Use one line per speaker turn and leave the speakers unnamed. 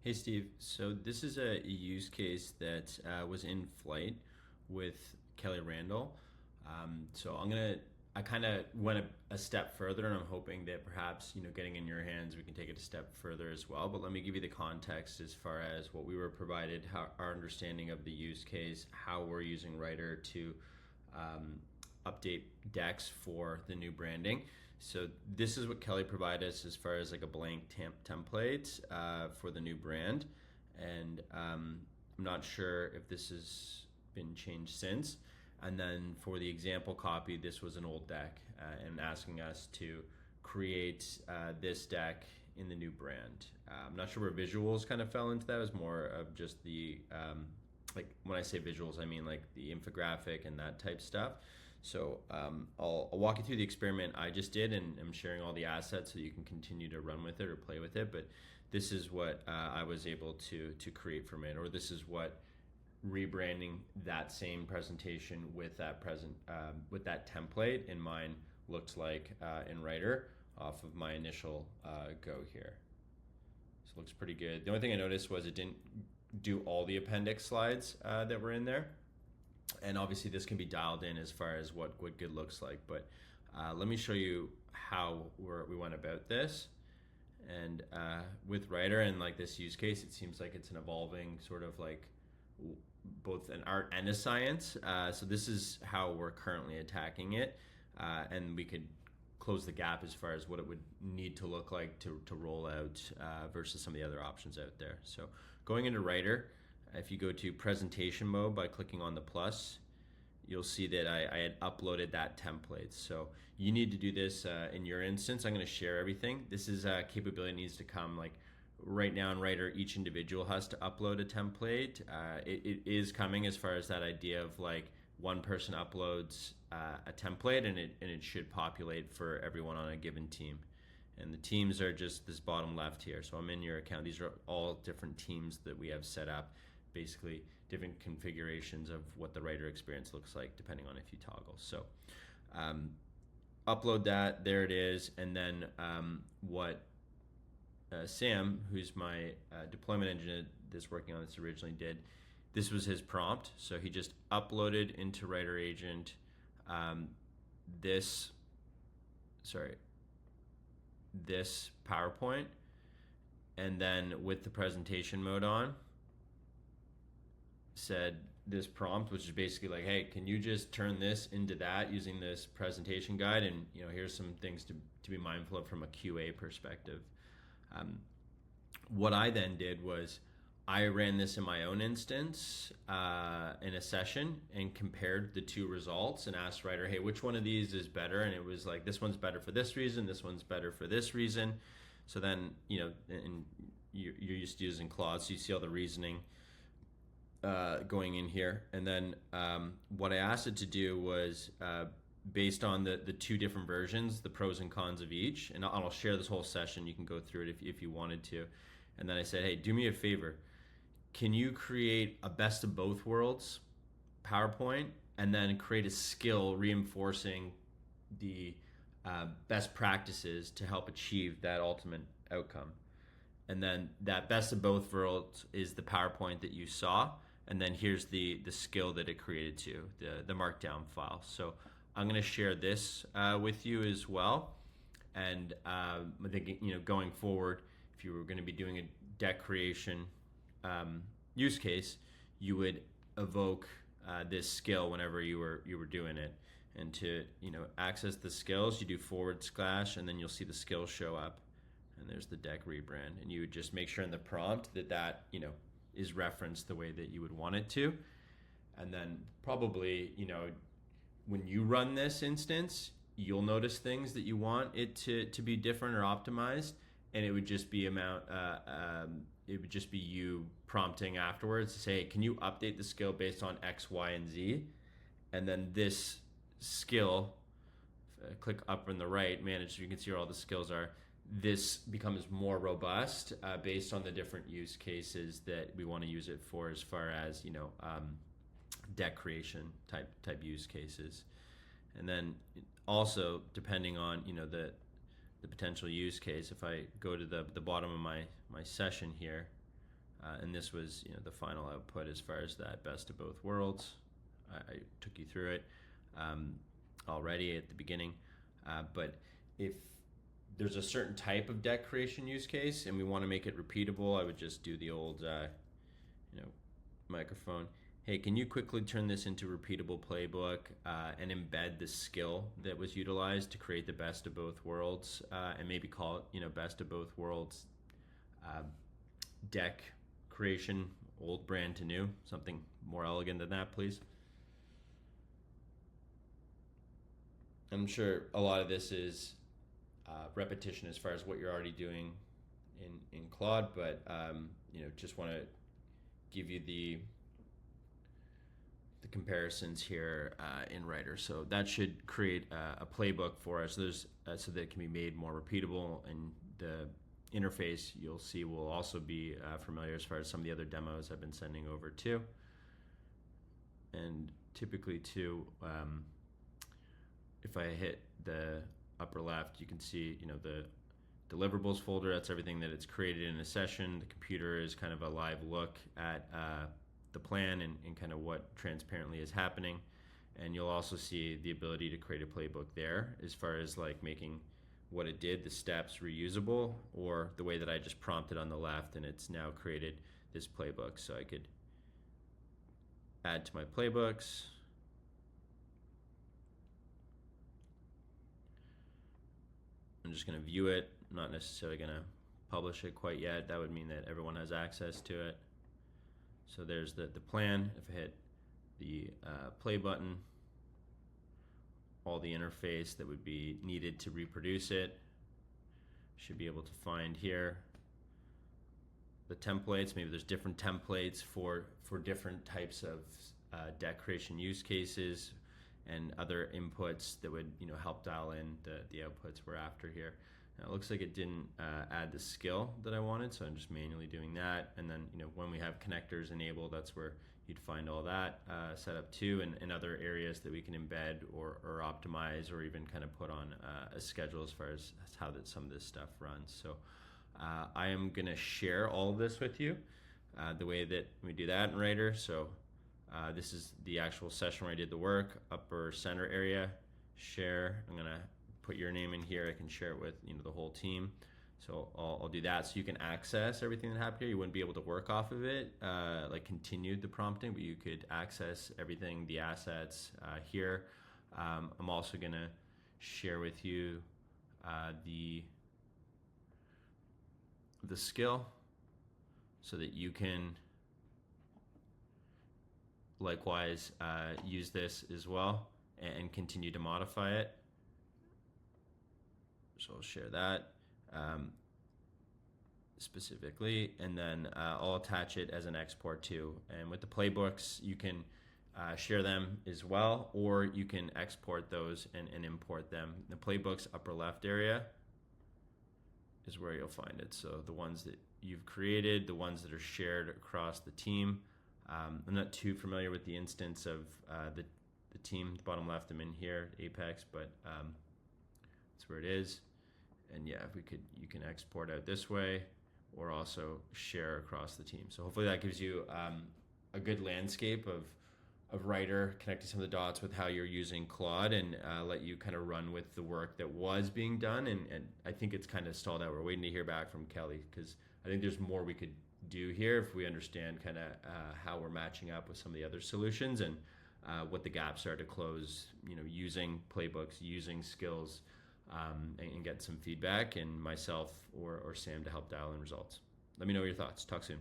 Hey Steve, so this is a use case that was in flight with Kelly Randall. I kind of went a step further, and I'm hoping that perhaps getting in your hands, we can take it a step further as well. But let me give you the context as far as what we were provided, how our understanding of the use case, how we're using Writer to update decks for the new branding. So this is what Kelly provided us as far as like a blank template for the new brand, and I'm not sure if this has been changed since. And then for the example copy, this was an old deck, and asking us to create this deck in the new brand. I'm not sure where visuals kind of fell into that. It was more of just the like when I say visuals, I mean like the infographic and that type stuff. So I'll walk you through the experiment I just did, and I'm sharing all the assets so you can continue to run with it or play with it. But this is what I was able to create from it, or this is what rebranding that same presentation with that with that template in mind looked like in Writer off of my initial go here. So it looks pretty good. The only thing I noticed was it didn't do all the appendix slides that were in there. And obviously this can be dialed in as far as what good looks like, but let me show you how we went about this. And with Writer and like this use case, it seems like it's an evolving sort of like both an art and a science. So this is how we're currently attacking it, and we could close the gap as far as what it would need to look like to roll out versus some of the other options out there. So going into Writer, if you go to presentation mode by clicking on the plus, you'll see that I had uploaded that template. So you need to do this in your instance. I'm going to share everything. This is a capability that needs to come. Like right now in Writer, each individual has to upload a template. It is coming as far as that idea of like one person uploads a template, and it should populate for everyone on a given team. And the teams are just this bottom left here. So I'm in your account. These are all different teams that we have set up. Basically different configurations of what the Writer experience looks like depending on if you toggle. So upload that, there it is. And then what Sam, who's my deployment engineer that's working on this originally did, this was his prompt. So he just uploaded into Writer Agent this PowerPoint, and then with the presentation mode on, said this prompt, which is basically like, hey, can you just turn this into that using this presentation guide? And here's some things to be mindful of from a QA perspective. What I then did was I ran this in my own instance in a session and compared the two results and asked Writer, hey, which one of these is better? And it was like, this one's better for this reason, this one's better for this reason. So then, and you're used to using Claude, so you see all the reasoning going in here. And then what I asked it to do was based on the two different versions, the pros and cons of each, and I'll share this whole session. You can go through it if you wanted to. And then I said, hey, do me a favor. Can you create a best of both worlds PowerPoint and then create a skill reinforcing the best practices to help achieve that ultimate outcome? And then that best of both worlds is the PowerPoint that you saw. And then here's the skill that it created to, the markdown file. So I'm going to share this with you as well. And I think, going forward, if you were going to be doing a deck creation use case, you would evoke this skill whenever you were doing it. And to access the skills, you do / and then you'll see the skills show up. And there's the deck rebrand. And you would just make sure in the prompt that is referenced the way that you would want it to. And then probably, when you run this instance, you'll notice things that you want it to be different or optimized. And it would just be you prompting afterwards to say, hey, can you update the skill based on X, Y, and Z? And then this skill, click up on the right, manage, so you can see where all the skills are. This becomes more robust based on the different use cases that we want to use it for, as far as deck creation type use cases. And then also depending on the potential use case, if I go to the bottom of my session here, And this was the final output as far as that best of both worlds. I took you through it already at the beginning, but if there's a certain type of deck creation use case and we want to make it repeatable, I would just do the old microphone. Hey, can you quickly turn this into repeatable playbook and embed the skill that was utilized to create the best of both worlds, and maybe call it best of both worlds deck creation, old brand to new, something more elegant than that, please. I'm sure a lot of this is repetition as far as what you're already doing in Claude, but just want to give you the comparisons here in Writer. So that should create a playbook for us. So that it can be made more repeatable, and the interface you'll see will also be familiar as far as some of the other demos I've been sending over too. And typically too, if I hit the upper left, you can see the deliverables folder. That's everything that it's created in a session. The computer is kind of a live look at the plan and kind of what transparently is happening. And you'll also see the ability to create a playbook there as far as like making what it did, the steps, reusable, or the way that I just prompted on the left, and it's now created this playbook. So I could add to my playbooks. I'm just going to view it, not necessarily going to publish it quite yet. That would mean that everyone has access to it. So there's the plan. If I hit the play button, all the interface that would be needed to reproduce it, should be able to find here the templates. Maybe there's different templates for different types of deck creation use cases and other inputs that would help dial in the outputs we're after here. Now it looks like it didn't add the skill that I wanted, so I'm just manually doing that. And then when we have connectors enabled, that's where you'd find all that set up too, and other areas that we can embed or optimize, or even kind of put on a schedule as far as how some of this stuff runs. So I am going to share all of this with you, the way that we do that in Writer. So this is the actual session where I did the work, upper center area, share. I'm going to put your name in here. I can share it with the whole team. So I'll do that so you can access everything that happened here. You wouldn't be able to work off of it, like continued the prompting, but you could access everything, the assets here. I'm also going to share with you the skill so that you can likewise use this as well and continue to modify it. So I'll share that specifically, and then I'll attach it as an export too. And with the playbooks, you can share them as well, or you can export those and import them. The playbooks upper left area is where you'll find it. So the ones that you've created, the ones that are shared across the team. I'm not too familiar with the instance of the team. The bottom left, I'm in here, Apex, but that's where it is. And yeah, you can export out this way, or also share across the team. So hopefully that gives you a good landscape of Writer, connecting some of the dots with how you're using Claude, and let you kind of run with the work that was being done. And I think it's kind of stalled out. We're waiting to hear back from Kelly, because I think there's more we could do here if we understand kind of how we're matching up with some of the other solutions, and what the gaps are to close, using playbooks, using skills, and get some feedback, and myself or Sam to help dial in results. Let me know your thoughts. Talk soon.